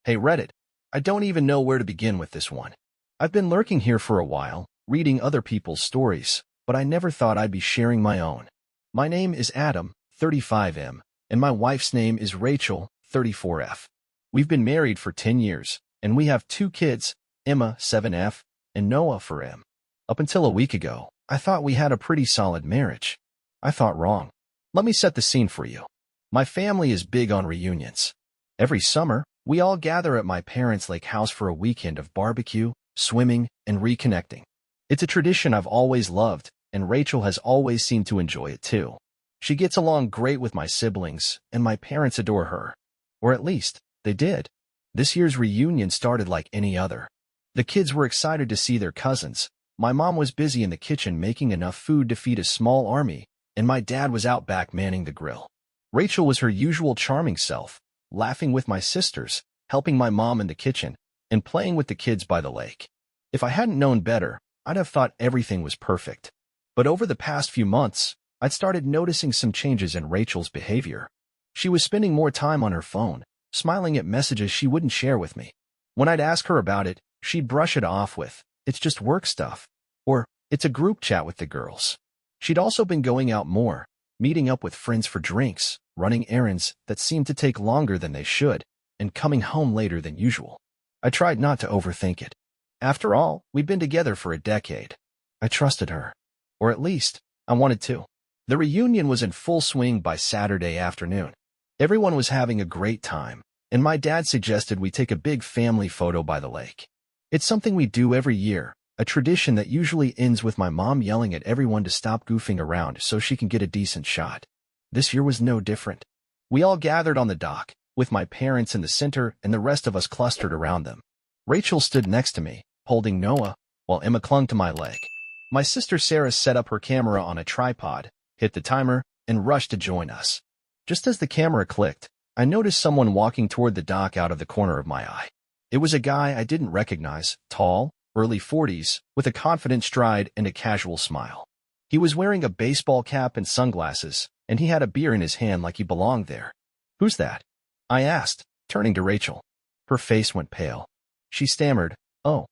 Hey Reddit, I don't even know where to begin with this one. I've been lurking here for a while, reading other people's stories, but I never thought I'd be sharing my own. My name is Adam, 35M, and my wife's name is Rachel, 34F. We've been married for 10 years, and we have 2 kids, Emma, 7F, and Noah, 4M. Up until a week ago, I thought we had a pretty solid marriage. I thought wrong. Let me set the scene for you. My family is big on reunions. Every summer, we all gather at my parents' lake house for a weekend of barbecue, swimming, and reconnecting. It's a tradition I've always loved, and Rachel has always seemed to enjoy it too. She gets along great with my siblings, and my parents adore her. Or at least, they did. This year's reunion started like any other. The kids were excited to see their cousins. My mom was busy in the kitchen making enough food to feed a small army, and my dad was out back manning the grill. Rachel was her usual charming self, laughing with my sisters, helping my mom in the kitchen, and playing with the kids by the lake. If I hadn't known better, I'd have thought everything was perfect. But over the past few months, I'd started noticing some changes in Rachel's behavior. She was spending more time on her phone, smiling at messages she wouldn't share with me. When I'd ask her about it, she'd brush it off with, "It's just work stuff," or "It's a group chat with the girls." She'd also been going out more, meeting up with friends for drinks, running errands that seemed to take longer than they should, and coming home later than usual. I tried not to overthink it. After all, we'd been together for a decade. I trusted her. Or at least, I wanted to. The reunion was in full swing by Saturday afternoon. Everyone was having a great time, and my dad suggested we take a big family photo by the lake. It's something we do every year, a tradition that usually ends with my mom yelling at everyone to stop goofing around so she can get a decent shot. This year was no different. We all gathered on the dock, with my parents in the center and the rest of us clustered around them. Rachel stood next to me, holding Noah, while Emma clung to my leg. My sister Sarah set up her camera on a tripod, hit the timer, and rushed to join us. Just as the camera clicked, I noticed someone walking toward the dock out of the corner of my eye. It was a guy I didn't recognize, tall, early 40s, with a confident stride and a casual smile. He was wearing a baseball cap and sunglasses, and he had a beer in his hand like he belonged there. "Who's that?" I asked, turning to Rachel. Her face went pale. She stammered, "Oh,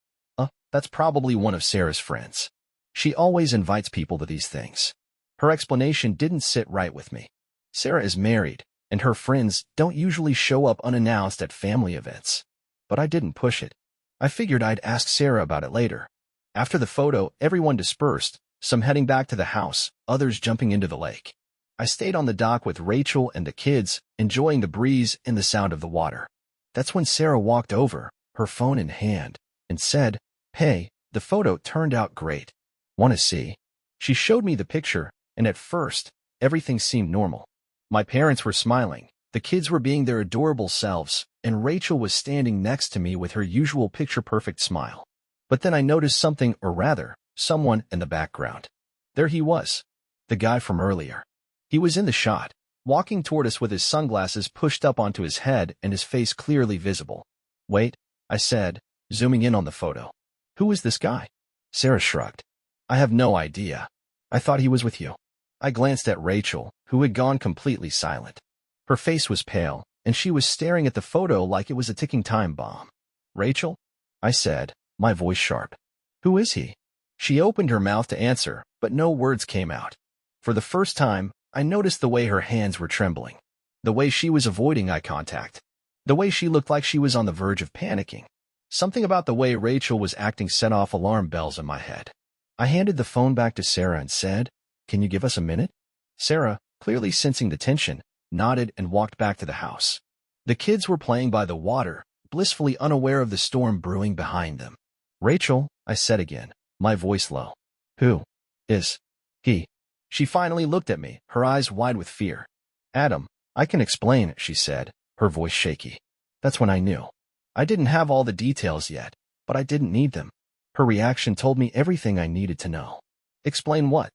that's probably one of Sarah's friends. She always invites people to these things." Her explanation didn't sit right with me. Sarah is married, and her friends don't usually show up unannounced at family events. But I didn't push it. I figured I'd ask Sarah about it later. After the photo, everyone dispersed, some heading back to the house, others jumping into the lake. I stayed on the dock with Rachel and the kids, enjoying the breeze and the sound of the water. That's when Sarah walked over, her phone in hand, and said, "Hey, the photo turned out great. Want to see?" She showed me the picture, and at first, everything seemed normal. My parents were smiling, the kids were being their adorable selves, and Rachel was standing next to me with her usual picture-perfect smile. But then I noticed something, or rather, someone in the background. There he was, the guy from earlier. He was in the shot, walking toward us with his sunglasses pushed up onto his head and his face clearly visible. "Wait," I said, zooming in on the photo. "Who is this guy?" Sarah shrugged. "I have no idea. I thought he was with you." I glanced at Rachel, who had gone completely silent. Her face was pale, and she was staring at the photo like it was a ticking time bomb. "Rachel?" I said, my voice sharp. "Who is he?" She opened her mouth to answer, but no words came out. For the first time, I noticed the way her hands were trembling, the way she was avoiding eye contact, the way she looked like she was on the verge of panicking. Something about the way Rachel was acting set off alarm bells in my head. I handed the phone back to Sarah and said, "Can you give us a minute?" Sarah, clearly sensing the tension, nodded and walked back to the house. The kids were playing by the water, blissfully unaware of the storm brewing behind them. "Rachel," I said again, my voice low. "Who is he?" She finally looked at me, her eyes wide with fear. "Adam, I can explain," she said, her voice shaky. That's when I knew. I didn't have all the details yet, but I didn't need them. Her reaction told me everything I needed to know. "Explain what?"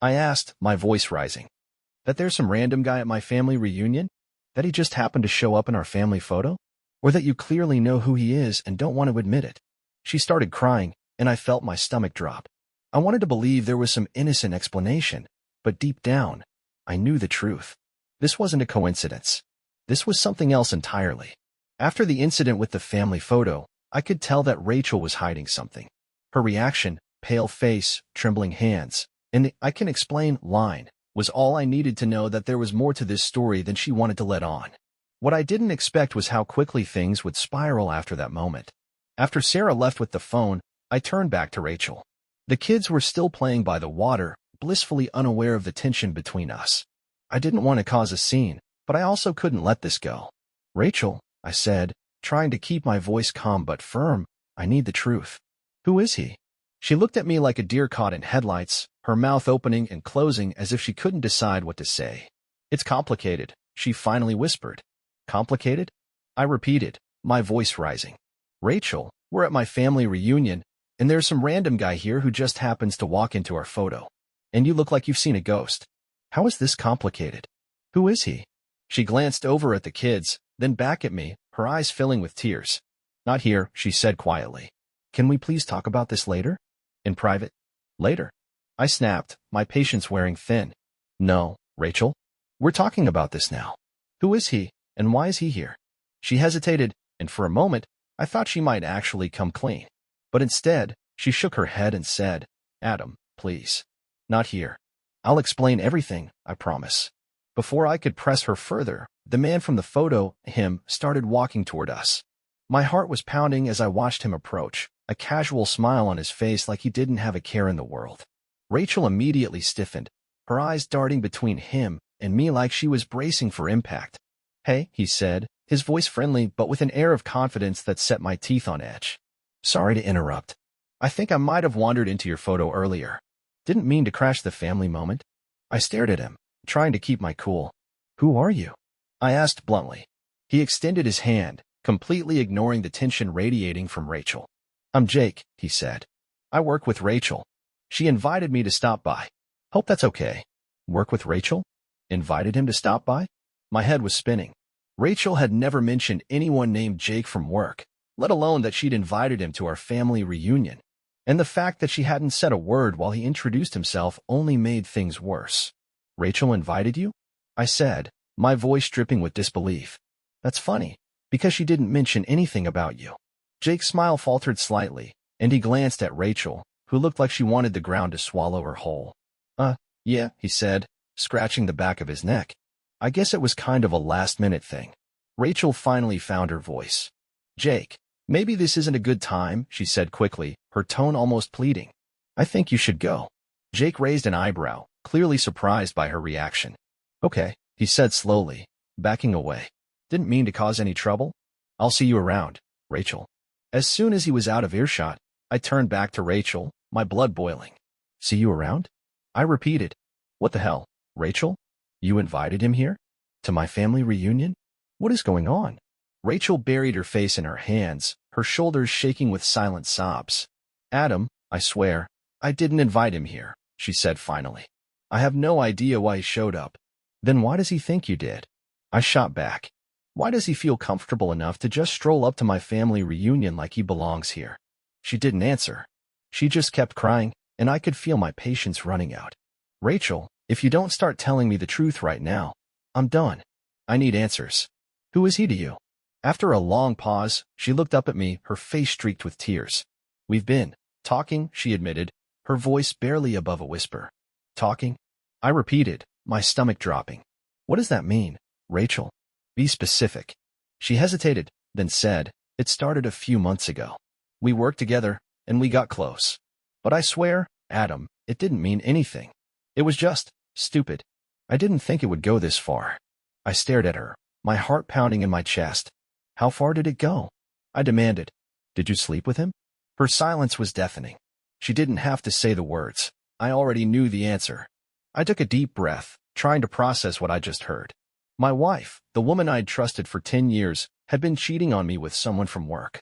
I asked, my voice rising. "That there's some random guy at my family reunion? That he just happened to show up in our family photo? Or that you clearly know who he is and don't want to admit it?" She started crying, and I felt my stomach drop. I wanted to believe there was some innocent explanation, but deep down, I knew the truth. This wasn't a coincidence. This was something else entirely. After the incident with the family photo, I could tell that Rachel was hiding something. Her reaction, pale face, trembling hands, and the "I can explain" line was all I needed to know that there was more to this story than she wanted to let on. What I didn't expect was how quickly things would spiral after that moment. After Sarah left with the phone, I turned back to Rachel. The kids were still playing by the water, blissfully unaware of the tension between us. I didn't want to cause a scene, but I also couldn't let this go. "Rachel," I said, trying to keep my voice calm but firm, "I need the truth. Who is he?" She looked at me like a deer caught in headlights, her mouth opening and closing as if she couldn't decide what to say. "It's complicated," she finally whispered. "Complicated?" I repeated, my voice rising. "Rachel, we're at my family reunion, and there's some random guy here who just happens to walk into our photo. And you look like you've seen a ghost. How is this complicated? Who is he?" She glanced over at the kids, then back at me, her eyes filling with tears. "Not here," she said quietly. "Can we please talk about this later? In private?" "Later?" I snapped, my patience wearing thin. "No, Rachel. We're talking about this now. Who is he, and why is he here?" She hesitated, and for a moment, I thought she might actually come clean. But instead, she shook her head and said, "Adam, please. Not here. I'll explain everything, I promise." Before I could press her further, the man from the photo, him, started walking toward us. My heart was pounding as I watched him approach, a casual smile on his face like he didn't have a care in the world. Rachel immediately stiffened, her eyes darting between him and me like she was bracing for impact. "Hey," he said, his voice friendly but with an air of confidence that set my teeth on edge. "Sorry to interrupt. I think I might have wandered into your photo earlier. Didn't mean to crash the family moment." I stared at him, trying to keep my cool. "Who are you?" I asked bluntly. He extended his hand, completely ignoring the tension radiating from Rachel. "I'm Jake," he said. "I work with Rachel. She invited me to stop by. Hope that's okay." "Work with Rachel? Invited him to stop by?" My head was spinning. Rachel had never mentioned anyone named Jake from work, let alone that she'd invited him to our family reunion. And the fact that she hadn't said a word while he introduced himself only made things worse. "Rachel invited you?" I said, my voice dripping with disbelief. "That's funny, because she didn't mention anything about you." Jake's smile faltered slightly, and he glanced at Rachel, who looked like she wanted the ground to swallow her whole. Yeah," he said, scratching the back of his neck. "I guess it was kind of a last-minute thing." Rachel finally found her voice. "Jake, maybe this isn't a good time," she said quickly, her tone almost pleading. "I think you should go." Jake raised an eyebrow, clearly surprised by her reaction. "Okay," he said slowly, backing away. "Didn't mean to cause any trouble. I'll see you around, Rachel." As soon as he was out of earshot, I turned back to Rachel, my blood boiling. "See you around?" I repeated. "What the hell, Rachel? You invited him here? To my family reunion? What is going on?" Rachel buried her face in her hands, her shoulders shaking with silent sobs. "Adam, I swear, I didn't invite him here," she said finally. "I have no idea why he showed up." "Then why does he think you did?" I shot back. "Why does he feel comfortable enough to just stroll up to my family reunion like he belongs here?" She didn't answer. She just kept crying, and I could feel my patience running out. "Rachel, if you don't start telling me the truth right now, I'm done. I need answers. Who is he to you?" After a long pause, she looked up at me, her face streaked with tears. "We've been talking," she admitted, her voice barely above a whisper. "Talking?" I repeated, my stomach dropping. "What does that mean, Rachel? Be specific." She hesitated, then said, "It started a few months ago. We worked together, and we got close. But I swear, Adam, it didn't mean anything. It was just stupid. I didn't think it would go this far." I stared at her, my heart pounding in my chest. "How far did it go?" I demanded. "Did you sleep with him?" Her silence was deafening. She didn't have to say the words. I already knew the answer. I took a deep breath, trying to process what I just heard. My wife, the woman I'd trusted for 10 years, had been cheating on me with someone from work.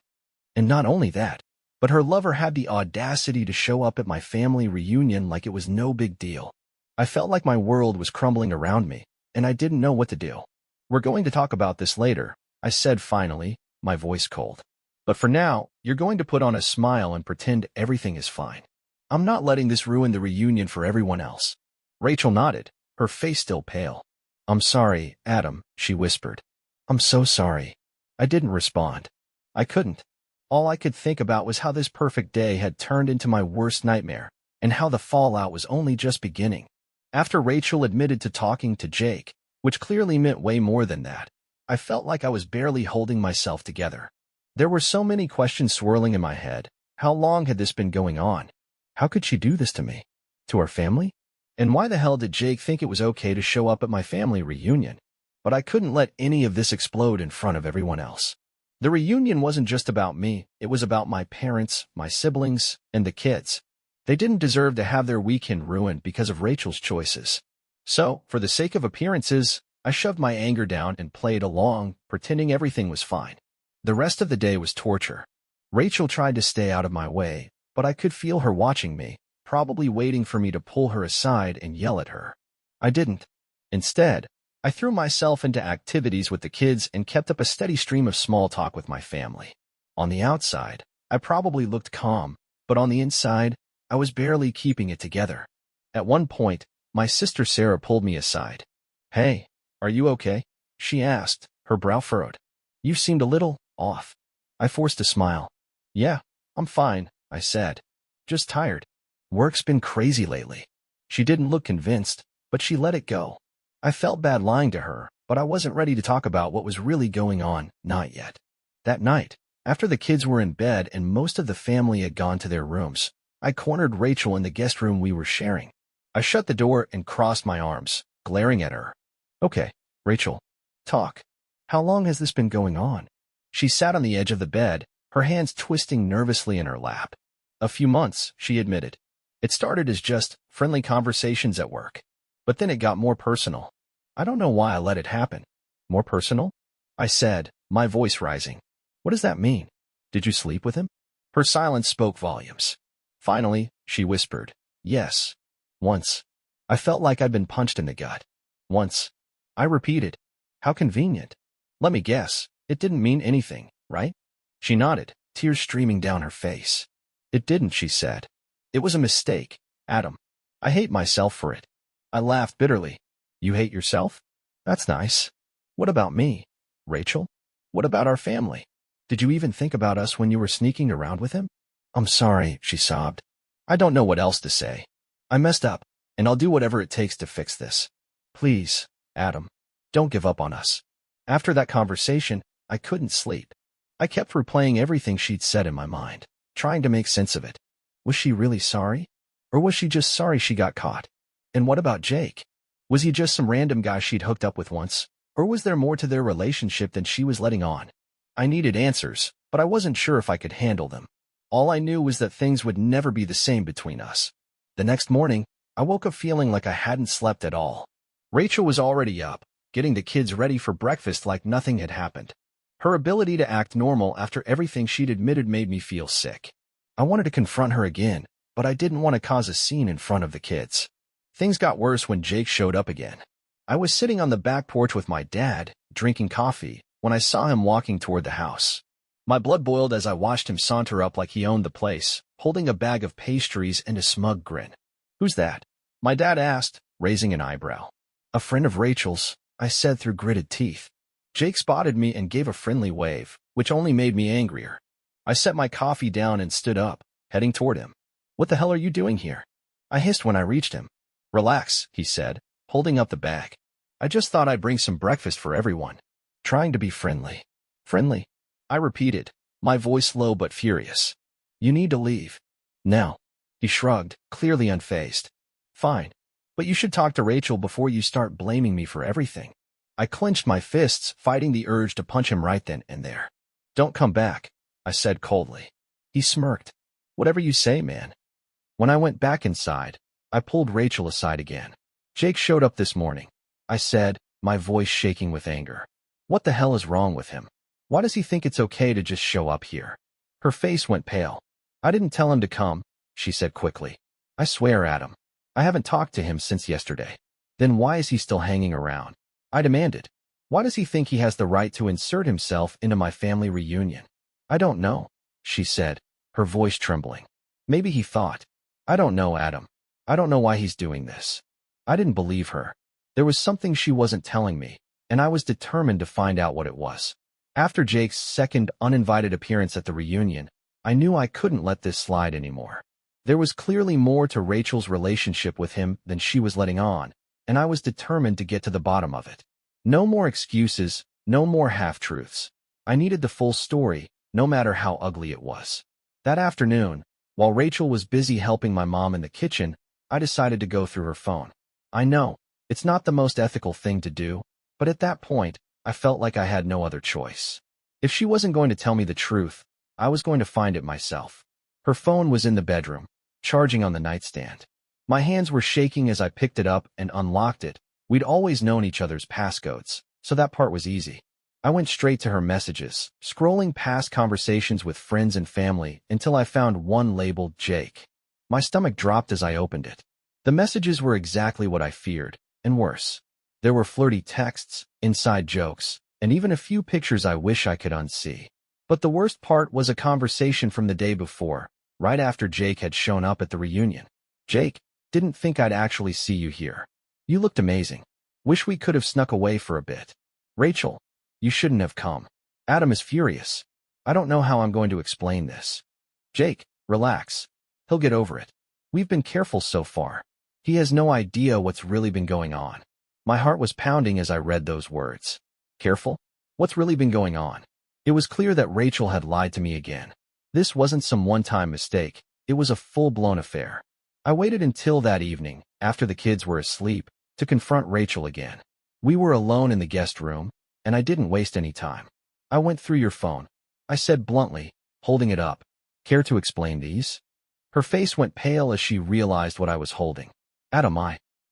And not only that, but her lover had the audacity to show up at my family reunion like it was no big deal. I felt like my world was crumbling around me, and I didn't know what to do. "We're going to talk about this later," I said finally, my voice cold. "But for now, you're going to put on a smile and pretend everything is fine. I'm not letting this ruin the reunion for everyone else." Rachel nodded, her face still pale. "I'm sorry, Adam," she whispered. "I'm so sorry." I didn't respond. I couldn't. All I could think about was how this perfect day had turned into my worst nightmare, and how the fallout was only just beginning. After Rachel admitted to talking to Jake, which clearly meant way more than that, I felt like I was barely holding myself together. There were so many questions swirling in my head. How long had this been going on? How could she do this to me? To our family? And why the hell did Jake think it was okay to show up at my family reunion? But I couldn't let any of this explode in front of everyone else. The reunion wasn't just about me, it was about my parents, my siblings, and the kids. They didn't deserve to have their weekend ruined because of Rachel's choices. So, for the sake of appearances, I shoved my anger down and played along, pretending everything was fine. The rest of the day was torture. Rachel tried to stay out of my way, but I could feel her watching me, probably waiting for me to pull her aside and yell at her. I didn't. Instead, I threw myself into activities with the kids and kept up a steady stream of small talk with my family. On the outside, I probably looked calm, but on the inside, I was barely keeping it together. At one point, my sister Sarah pulled me aside. "Hey, are you okay?" she asked, her brow furrowed. "You seemed a little off." I forced a smile. "Yeah, I'm fine," I said. "Just tired. Work's been crazy lately." She didn't look convinced, but she let it go. I felt bad lying to her, but I wasn't ready to talk about what was really going on, not yet. That night, after the kids were in bed and most of the family had gone to their rooms, I cornered Rachel in the guest room we were sharing. I shut the door and crossed my arms, glaring at her. "Okay, Rachel, talk. How long has this been going on?" She sat on the edge of the bed, her hands twisting nervously in her lap. "A few months," she admitted. "It started as just friendly conversations at work. But then it got more personal. I don't know why I let it happen." "More personal?" I said, my voice rising. "What does that mean? Did you sleep with him?" Her silence spoke volumes. Finally, she whispered, "Yes. Once." I felt like I'd been punched in the gut. "Once." I repeated. "How convenient. Let me guess, it didn't mean anything, right?" She nodded, tears streaming down her face. "It didn't," she said. "It was a mistake, Adam. I hate myself for it." I laughed bitterly. "You hate yourself? That's nice. What about me, Rachel? What about our family? Did you even think about us when you were sneaking around with him?" "I'm sorry," she sobbed. "I don't know what else to say. I messed up, and I'll do whatever it takes to fix this. Please, Adam, don't give up on us." After that conversation, I couldn't sleep. I kept replaying everything she'd said in my mind, trying to make sense of it. Was she really sorry? Or was she just sorry she got caught? And what about Jake? Was he just some random guy she'd hooked up with once? Or was there more to their relationship than she was letting on? I needed answers, but I wasn't sure if I could handle them. All I knew was that things would never be the same between us. The next morning, I woke up feeling like I hadn't slept at all. Rachel was already up, getting the kids ready for breakfast like nothing had happened. Her ability to act normal after everything she'd admitted made me feel sick. I wanted to confront her again, but I didn't want to cause a scene in front of the kids. Things got worse when Jake showed up again. I was sitting on the back porch with my dad, drinking coffee, when I saw him walking toward the house. My blood boiled as I watched him saunter up like he owned the place, holding a bag of pastries and a smug grin. "Who's that?" my dad asked, raising an eyebrow. "A friend of Rachel's," I said through gritted teeth. Jake spotted me and gave a friendly wave, which only made me angrier. I set my coffee down and stood up, heading toward him. "What the hell are you doing here?" I hissed when I reached him. "Relax," he said, holding up the bag. "I just thought I'd bring some breakfast for everyone." Trying to be friendly. "Friendly?" I repeated, my voice low but furious. "You need to leave. Now." He shrugged, clearly unfazed. "Fine. But you should talk to Rachel before you start blaming me for everything." I clenched my fists, fighting the urge to punch him right then and there. "Don't come back," I said coldly. He smirked. "Whatever you say, man." When I went back inside, I pulled Rachel aside again. "Jake showed up this morning," I said, my voice shaking with anger. "What the hell is wrong with him? Why does he think it's okay to just show up here?" Her face went pale. "I didn't tell him to come," she said quickly. "I swear, Adam, I haven't talked to him since yesterday." "Then why is he still hanging around?" I demanded. "Why does he think he has the right to insert himself into my family reunion?" "I don't know," she said, her voice trembling. "Maybe he thought. I don't know, Adam. I don't know why he's doing this." I didn't believe her. There was something she wasn't telling me, and I was determined to find out what it was. After Jake's second uninvited appearance at the reunion, I knew I couldn't let this slide anymore. There was clearly more to Rachel's relationship with him than she was letting on, and I was determined to get to the bottom of it. No more excuses, no more half-truths. I needed the full story, no matter how ugly it was. That afternoon, while Rachel was busy helping my mom in the kitchen, I decided to go through her phone. I know, it's not the most ethical thing to do, but at that point, I felt like I had no other choice. If she wasn't going to tell me the truth, I was going to find it myself. Her phone was in the bedroom, charging on the nightstand. My hands were shaking as I picked it up and unlocked it. We'd always known each other's passcodes, so that part was easy. I went straight to her messages, scrolling past conversations with friends and family until I found one labeled Jake. My stomach dropped as I opened it. The messages were exactly what I feared, and worse. There were flirty texts, inside jokes, and even a few pictures I wish I could unsee. But the worst part was a conversation from the day before, right after Jake had shown up at the reunion. Jake, didn't think I'd actually see you here. You looked amazing. Wish we could have snuck away for a bit. Rachel, you shouldn't have come. Adam is furious. I don't know how I'm going to explain this. Jake, relax. He'll get over it. We've been careful so far. He has no idea what's really been going on. My heart was pounding as I read those words. Careful? What's really been going on? It was clear that Rachel had lied to me again. This wasn't some one-time mistake. It was a full-blown affair. I waited until that evening, after the kids were asleep, to confront Rachel again. We were alone in the guest room, and I didn't waste any time. I went through your phone, I said bluntly, holding it up. Care to explain these? Her face went pale as she realized what I was holding. Adam,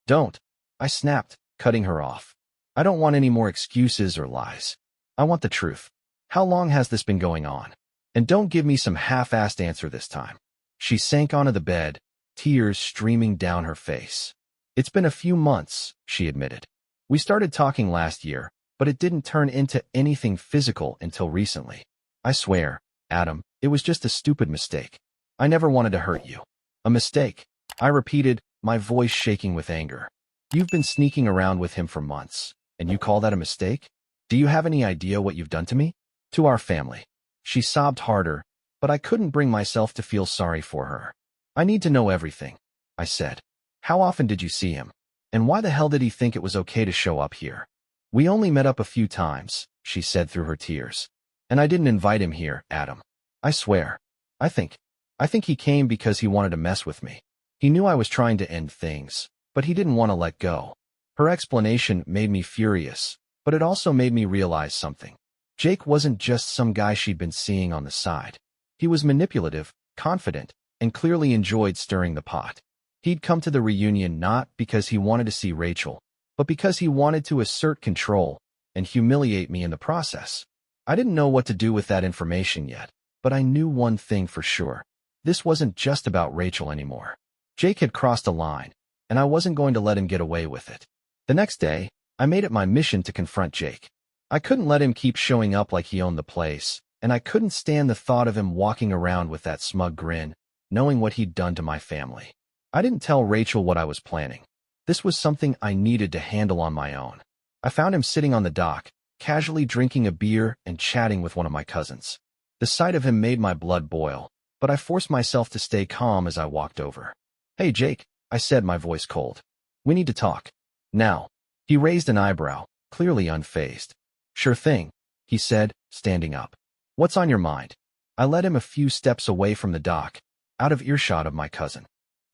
don't. I snapped, cutting her off. I don't want any more excuses or lies. I want the truth. How long has this been going on? And don't give me some half-assed answer this time. She sank onto the bed, tears streaming down her face. It's been a few months, she admitted. We started talking last year, but it didn't turn into anything physical until recently. I swear, Adam, it was just a stupid mistake. I never wanted to hurt you. A mistake, I repeated, my voice shaking with anger. You've been sneaking around with him for months, and you call that a mistake? Do you have any idea what you've done to me? To our family. She sobbed harder, but I couldn't bring myself to feel sorry for her. I need to know everything, I said. How often did you see him? And why the hell did he think it was okay to show up here? We only met up a few times, she said through her tears. And I didn't invite him here, Adam. I swear. I think he came because he wanted to mess with me. He knew I was trying to end things, but he didn't want to let go. Her explanation made me furious, but it also made me realize something. Jake wasn't just some guy she'd been seeing on the side. He was manipulative, confident, and clearly enjoyed stirring the pot. He'd come to the reunion not because he wanted to see Rachel, but because he wanted to assert control and humiliate me in the process. I didn't know what to do with that information yet, but I knew one thing for sure. This wasn't just about Rachel anymore. Jake had crossed a line, and I wasn't going to let him get away with it. The next day, I made it my mission to confront Jake. I couldn't let him keep showing up like he owned the place, and I couldn't stand the thought of him walking around with that smug grin, knowing what he'd done to my family. I didn't tell Rachel what I was planning. This was something I needed to handle on my own. I found him sitting on the dock, casually drinking a beer and chatting with one of my cousins. The sight of him made my blood boil, but I forced myself to stay calm as I walked over. Hey, Jake, I said, my voice cold. We need to talk. Now. He raised an eyebrow, clearly unfazed. Sure thing, he said, standing up. What's on your mind? I led him a few steps away from the dock, out of earshot of my cousin.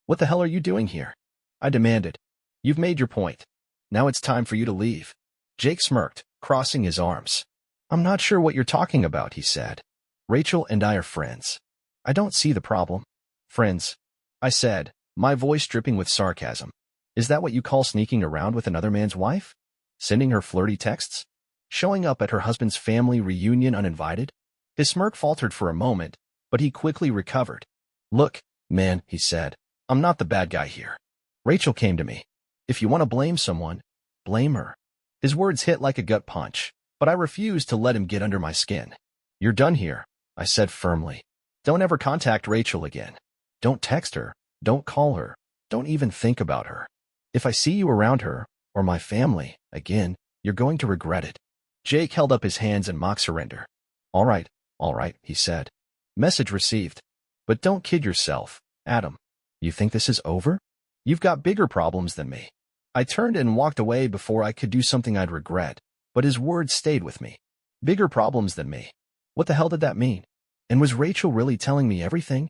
What the hell are you doing here? I demanded. You've made your point. Now it's time for you to leave. Jake smirked, crossing his arms. I'm not sure what you're talking about, he said. Rachel and I are friends. I don't see the problem. Friends, I said, my voice dripping with sarcasm. Is that what you call sneaking around with another man's wife? Sending her flirty texts? Showing up at her husband's family reunion uninvited? His smirk faltered for a moment, but he quickly recovered. Look, man, he said, I'm not the bad guy here. Rachel came to me. If you want to blame someone, blame her. His words hit like a gut punch, but I refused to let him get under my skin. You're done here, I said firmly. Don't ever contact Rachel again. Don't text her. Don't call her. Don't even think about her. If I see you around her, or my family, again, you're going to regret it. Jake held up his hands in mock surrender. All right, he said. Message received. But don't kid yourself, Adam. You think this is over? You've got bigger problems than me. I turned and walked away before I could do something I'd regret, but his words stayed with me. Bigger problems than me. What the hell did that mean? And was Rachel really telling me everything?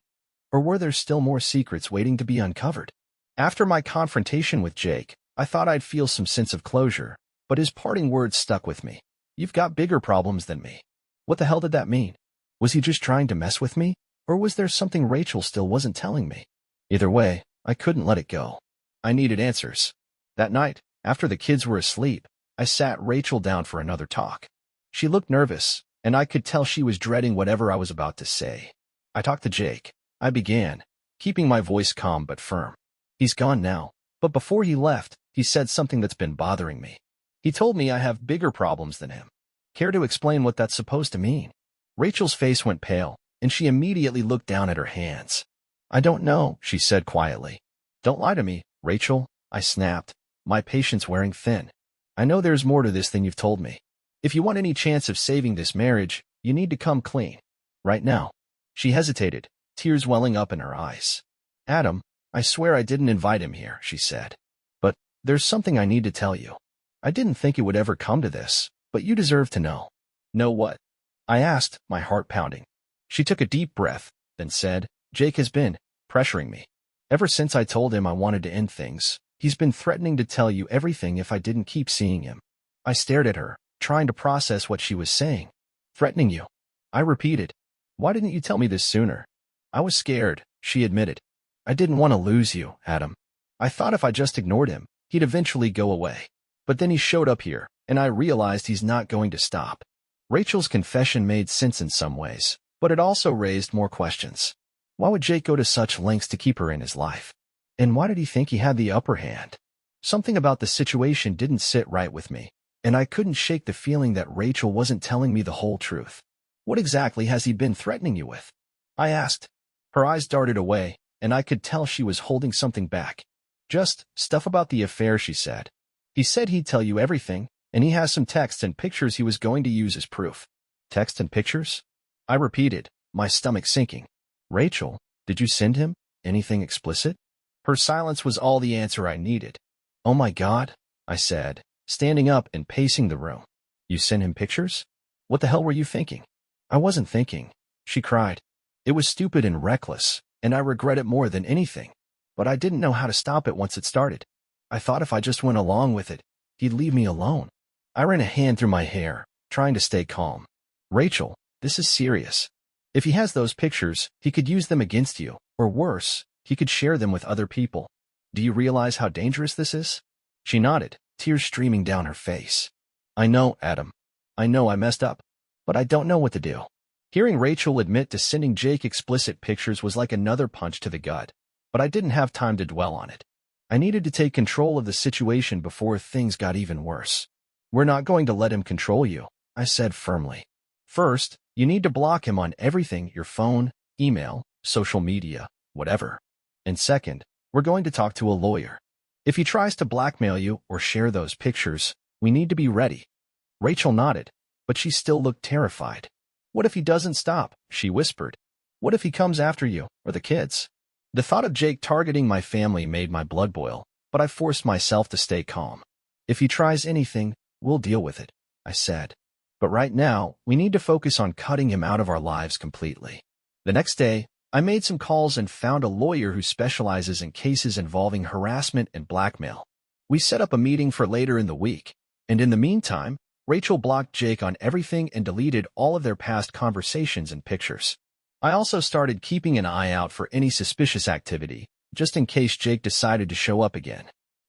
Or were there still more secrets waiting to be uncovered? After my confrontation with Jake, I thought I'd feel some sense of closure, but his parting words stuck with me. You've got bigger problems than me. What the hell did that mean? Was he just trying to mess with me? Or was there something Rachel still wasn't telling me? Either way, I couldn't let it go. I needed answers. That night, after the kids were asleep, I sat Rachel down for another talk. She looked nervous, and I could tell she was dreading whatever I was about to say. I talked to Jake. I began, keeping my voice calm but firm. He's gone now, but before he left, he said something that's been bothering me. He told me I have bigger problems than him. Care to explain what that's supposed to mean? Rachel's face went pale, and she immediately looked down at her hands. I don't know, she said quietly. Don't lie to me, Rachel, I snapped, my patience wearing thin. I know there's more to this than you've told me. If you want any chance of saving this marriage, you need to come clean. Right now. She hesitated, tears welling up in her eyes. Adam, I swear I didn't invite him here, she said. But there's something I need to tell you. I didn't think it would ever come to this, but you deserve to know. Know what? I asked, my heart pounding. She took a deep breath, then said, Jake has been pressuring me. Ever since I told him I wanted to end things, he's been threatening to tell you everything if I didn't keep seeing him. I stared at her, trying to process what she was saying. Threatening you? I repeated. Why didn't you tell me this sooner? I was scared, she admitted. I didn't want to lose you, Adam. I thought if I just ignored him, he'd eventually go away. But then he showed up here, and I realized he's not going to stop. Rachel's confession made sense in some ways, but it also raised more questions. Why would Jake go to such lengths to keep her in his life? And why did he think he had the upper hand? Something about the situation didn't sit right with me, and I couldn't shake the feeling that Rachel wasn't telling me the whole truth. What exactly has he been threatening you with? I asked. Her eyes darted away, and I could tell she was holding something back. Just stuff about the affair, she said. He said he'd tell you everything, and he has some texts and pictures he was going to use as proof. Text and pictures? I repeated, my stomach sinking. Rachel, did you send him anything explicit? Her silence was all the answer I needed. Oh my God, I said, standing up and pacing the room. You sent him pictures? What the hell were you thinking? I wasn't thinking, she cried. It was stupid and reckless, and I regret it more than anything. But I didn't know how to stop it once it started. I thought if I just went along with it, he'd leave me alone. I ran a hand through my hair, trying to stay calm. Rachel, this is serious. If he has those pictures, he could use them against you, or worse, he could share them with other people. Do you realize how dangerous this is? She nodded, tears streaming down her face. I know, Adam. I know I messed up, but I don't know what to do. Hearing Rachel admit to sending Jake explicit pictures was like another punch to the gut, but I didn't have time to dwell on it. I needed to take control of the situation before things got even worse. We're not going to let him control you, I said firmly. First, you need to block him on everything, your phone, email, social media, whatever. And second, we're going to talk to a lawyer. If he tries to blackmail you or share those pictures, we need to be ready. Rachel nodded, but she still looked terrified. What if he doesn't stop? She whispered. What if he comes after you, or the kids? The thought of Jake targeting my family made my blood boil, but I forced myself to stay calm. If he tries anything, we'll deal with it, I said. But right now, we need to focus on cutting him out of our lives completely. The next day, I made some calls and found a lawyer who specializes in cases involving harassment and blackmail. We set up a meeting for later in the week, and in the meantime, Rachel blocked Jake on everything and deleted all of their past conversations and pictures. I also started keeping an eye out for any suspicious activity, just in case Jake decided to show up again.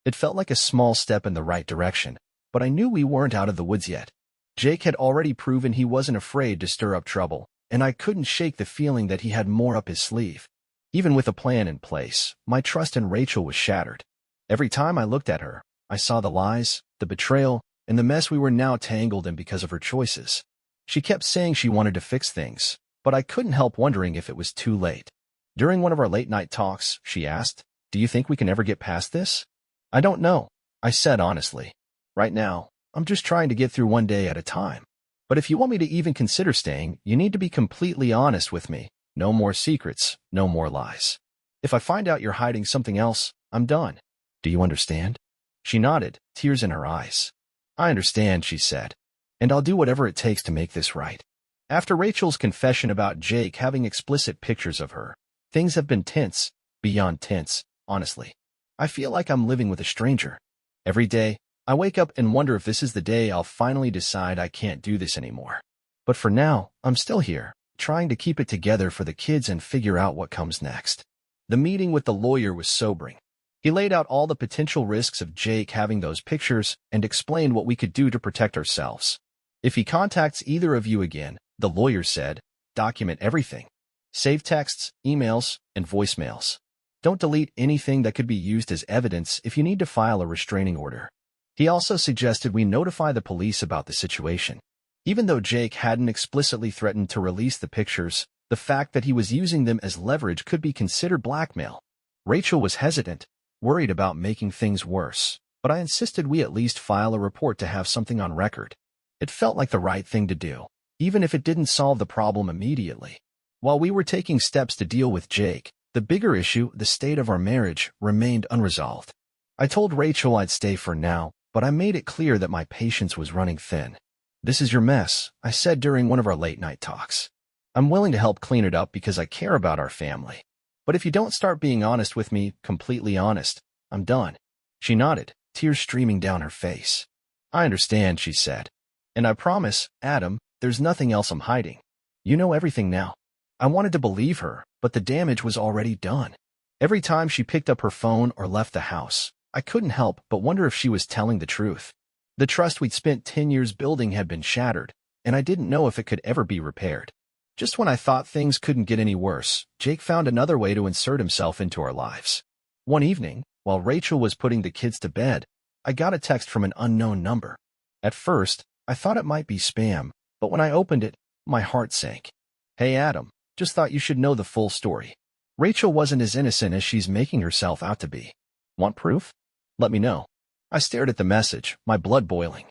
It felt like a small step in the right direction, but I knew we weren't out of the woods yet. Jake had already proven he wasn't afraid to stir up trouble, and I couldn't shake the feeling that he had more up his sleeve. Even with a plan in place, my trust in Rachel was shattered. Every time I looked at her, I saw the lies, the betrayal, and the mess we were now tangled in because of her choices. She kept saying she wanted to fix things, but I couldn't help wondering if it was too late. During one of our late-night talks, she asked, "Do you think we can ever get past this?" "I don't know," I said honestly. "Right now, I'm just trying to get through one day at a time. But if you want me to even consider staying, you need to be completely honest with me. No more secrets, no more lies. If I find out you're hiding something else, I'm done. Do you understand? She nodded, tears in her eyes. I understand, she said. And I'll do whatever it takes to make this right. After Rachel's confession about Jake having explicit pictures of her, things have been tense, beyond tense, honestly. I feel like I'm living with a stranger. Every day, I wake up and wonder if this is the day I'll finally decide I can't do this anymore. But for now, I'm still here, trying to keep it together for the kids and figure out what comes next. The meeting with the lawyer was sobering. He laid out all the potential risks of Jake having those pictures and explained what we could do to protect ourselves. If he contacts either of you again, the lawyer said, document everything. Save texts, emails, and voicemails. Don't delete anything that could be used as evidence if you need to file a restraining order. He also suggested we notify the police about the situation. Even though Jake hadn't explicitly threatened to release the pictures, the fact that he was using them as leverage could be considered blackmail. Rachel was hesitant, worried about making things worse, but I insisted we at least file a report to have something on record. It felt like the right thing to do, even if it didn't solve the problem immediately. While we were taking steps to deal with Jake, the bigger issue, the state of our marriage, remained unresolved. I told Rachel I'd stay for now, but I made it clear that my patience was running thin. This is your mess, I said during one of our late-night talks. I'm willing to help clean it up because I care about our family. But if you don't start being honest with me, completely honest, I'm done. She nodded, tears streaming down her face. I understand, she said. And I promise, Adam, there's nothing else I'm hiding. You know everything now. I wanted to believe her, but the damage was already done. Every time she picked up her phone or left the house, I couldn't help but wonder if she was telling the truth. The trust we'd spent 10 years building had been shattered, and I didn't know if it could ever be repaired. Just when I thought things couldn't get any worse, Jake found another way to insert himself into our lives. One evening, while Rachel was putting the kids to bed, I got a text from an unknown number. At first, I thought it might be spam, but when I opened it, my heart sank. Hey Adam, just thought you should know the full story. Rachel wasn't as innocent as she's making herself out to be. Want proof? Let me know. I stared at the message, my blood boiling.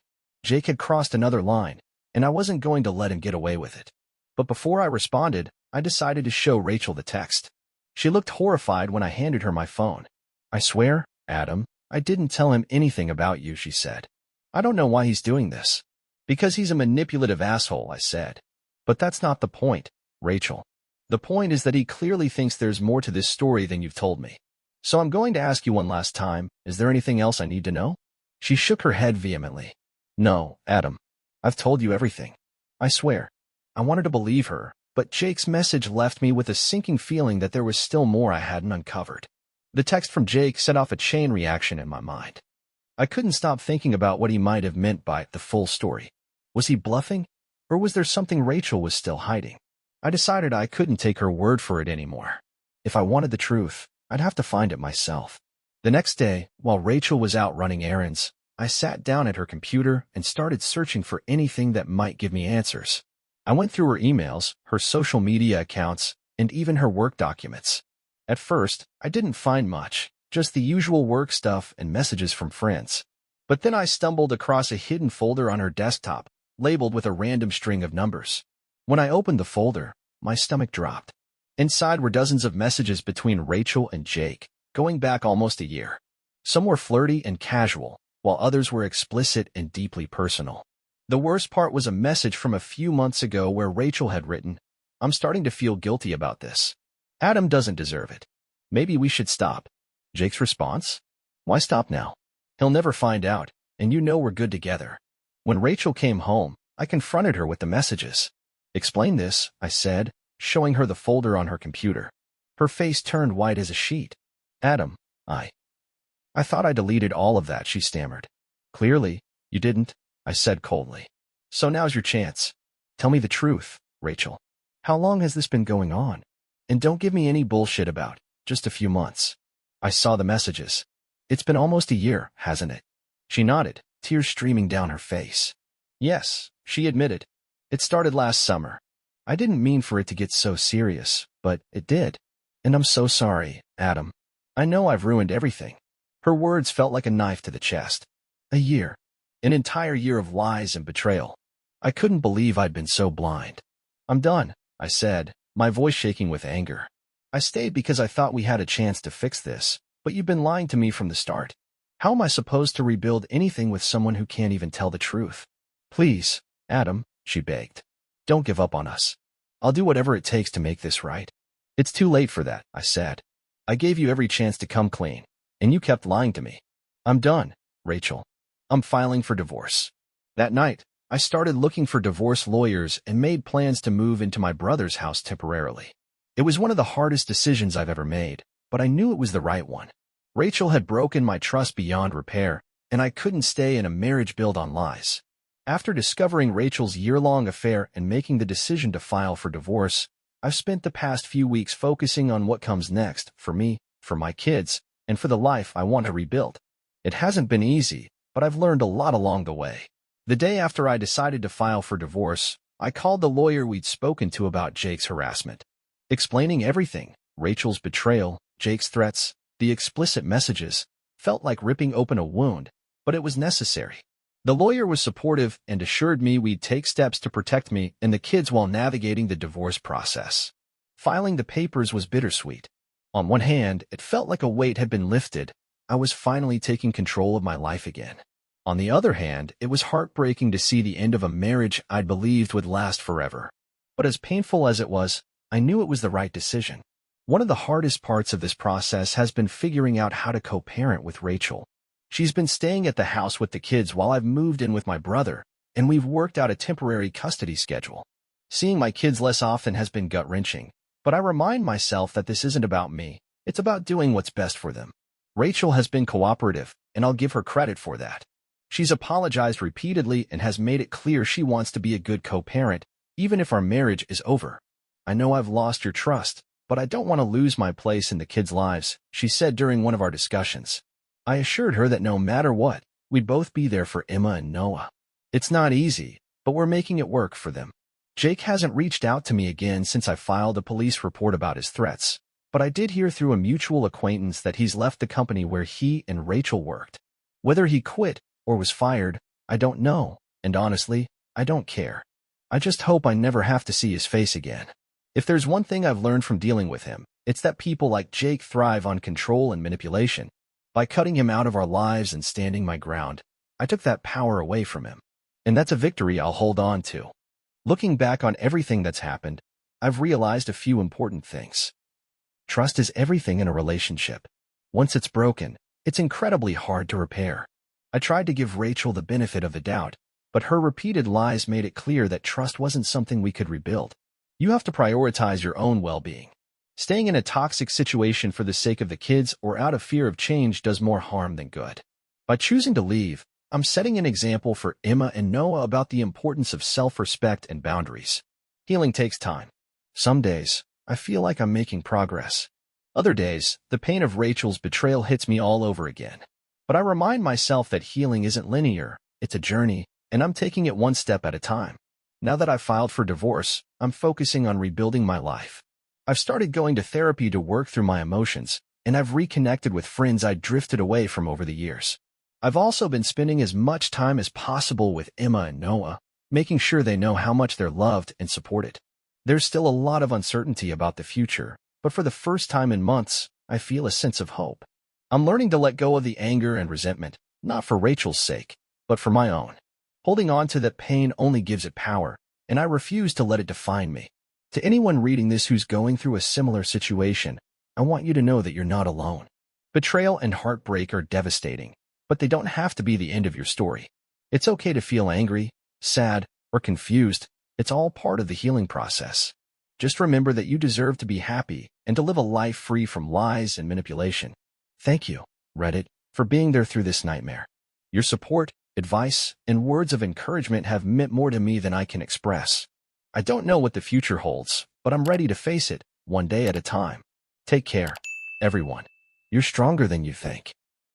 Jake had crossed another line, and I wasn't going to let him get away with it. But before I responded, I decided to show Rachel the text. She looked horrified when I handed her my phone. I swear, Adam, I didn't tell him anything about you, she said. I don't know why he's doing this. Because he's a manipulative asshole, I said. But that's not the point, Rachel. The point is that he clearly thinks there's more to this story than you've told me. So I'm going to ask you one last time, is there anything else I need to know? She shook her head vehemently. No, Adam. I've told you everything. I swear. I wanted to believe her, but Jake's message left me with a sinking feeling that there was still more I hadn't uncovered. The text from Jake set off a chain reaction in my mind. I couldn't stop thinking about what he might have meant by the full story. Was he bluffing? Or was there something Rachel was still hiding? I decided I couldn't take her word for it anymore. If I wanted the truth, I'd have to find it myself. The next day, while Rachel was out running errands, I sat down at her computer and started searching for anything that might give me answers. I went through her emails, her social media accounts, and even her work documents. At first, I didn't find much, just the usual work stuff and messages from friends. But then I stumbled across a hidden folder on her desktop, labeled with a random string of numbers. When I opened the folder, my stomach dropped. Inside were dozens of messages between Rachel and Jake, going back almost a year. Some were flirty and casual, while others were explicit and deeply personal. The worst part was a message from a few months ago where Rachel had written, I'm starting to feel guilty about this. Adam doesn't deserve it. Maybe we should stop. Jake's response? Why stop now? He'll never find out, and you know we're good together. When Rachel came home, I confronted her with the messages. Explain this, I said, showing her the folder on her computer. Her face turned white as a sheet. Adam, I thought I deleted all of that, she stammered. Clearly, you didn't, I said coldly. So now's your chance. Tell me the truth, Rachel. How long has this been going on? And don't give me any bullshit about just a few months. I saw the messages. It's been almost a year, hasn't it? She nodded, tears streaming down her face. Yes, she admitted. It started last summer. I didn't mean for it to get so serious, but it did. And I'm so sorry, Adam. I know I've ruined everything. Her words felt like a knife to the chest. A year. An entire year of lies and betrayal. I couldn't believe I'd been so blind. I'm done, I said, my voice shaking with anger. I stayed because I thought we had a chance to fix this, but you've been lying to me from the start. How am I supposed to rebuild anything with someone who can't even tell the truth? Please, Adam, she begged. Don't give up on us. I'll do whatever it takes to make this right. It's too late for that, I said. I gave you every chance to come clean, and you kept lying to me. I'm done, Rachel. I'm filing for divorce. That night, I started looking for divorce lawyers and made plans to move into my brother's house temporarily. It was one of the hardest decisions I've ever made, but I knew it was the right one. Rachel had broken my trust beyond repair, and I couldn't stay in a marriage built on lies. After discovering Rachel's year-long affair and making the decision to file for divorce, I've spent the past few weeks focusing on what comes next for me, for my kids, and for the life I want to rebuild. It hasn't been easy, but I've learned a lot along the way. The day after I decided to file for divorce, I called the lawyer we'd spoken to about Jake's harassment. Explaining everything, Rachel's betrayal, Jake's threats, the explicit messages, felt like ripping open a wound, but it was necessary. The lawyer was supportive and assured me we'd take steps to protect me and the kids while navigating the divorce process. Filing the papers was bittersweet. On one hand, it felt like a weight had been lifted. I was finally taking control of my life again. On the other hand, it was heartbreaking to see the end of a marriage I'd believed would last forever. But as painful as it was, I knew it was the right decision. One of the hardest parts of this process has been figuring out how to co-parent with Rachel. She's been staying at the house with the kids while I've moved in with my brother, and we've worked out a temporary custody schedule. Seeing my kids less often has been gut-wrenching, but I remind myself that this isn't about me. It's about doing what's best for them. Rachel has been cooperative, and I'll give her credit for that. She's apologized repeatedly and has made it clear she wants to be a good co-parent, even if our marriage is over. I know I've lost your trust, but I don't want to lose my place in the kids' lives, she said during one of our discussions. I assured her that no matter what, we'd both be there for Emma and Noah. It's not easy, but we're making it work for them. Jake hasn't reached out to me again since I filed a police report about his threats, but I did hear through a mutual acquaintance that he's left the company where he and Rachel worked. Whether he quit or was fired, I don't know, and honestly, I don't care. I just hope I never have to see his face again. If there's one thing I've learned from dealing with him, it's that people like Jake thrive on control and manipulation. By cutting him out of our lives and standing my ground, I took that power away from him. And that's a victory I'll hold on to. Looking back on everything that's happened, I've realized a few important things. Trust is everything in a relationship. Once it's broken, it's incredibly hard to repair. I tried to give Rachel the benefit of the doubt, but her repeated lies made it clear that trust wasn't something we could rebuild. You have to prioritize your own well-being. Staying in a toxic situation for the sake of the kids or out of fear of change does more harm than good. By choosing to leave, I'm setting an example for Emma and Noah about the importance of self-respect and boundaries. Healing takes time. Some days, I feel like I'm making progress. Other days, the pain of Rachel's betrayal hits me all over again. But I remind myself that healing isn't linear, it's a journey, and I'm taking it one step at a time. Now that I've filed for divorce, I'm focusing on rebuilding my life. I've started going to therapy to work through my emotions, and I've reconnected with friends I drifted away from over the years. I've also been spending as much time as possible with Emma and Noah, making sure they know how much they're loved and supported. There's still a lot of uncertainty about the future, but for the first time in months, I feel a sense of hope. I'm learning to let go of the anger and resentment, not for Rachel's sake, but for my own. Holding on to that pain only gives it power, and I refuse to let it define me. To anyone reading this who's going through a similar situation, I want you to know that you're not alone. Betrayal and heartbreak are devastating, but they don't have to be the end of your story. It's okay to feel angry, sad, or confused. It's all part of the healing process. Just remember that you deserve to be happy and to live a life free from lies and manipulation. Thank you, Reddit, for being there through this nightmare. Your support, advice, and words of encouragement have meant more to me than I can express. I don't know what the future holds, but I'm ready to face it, one day at a time. Take care, everyone. You're stronger than you think.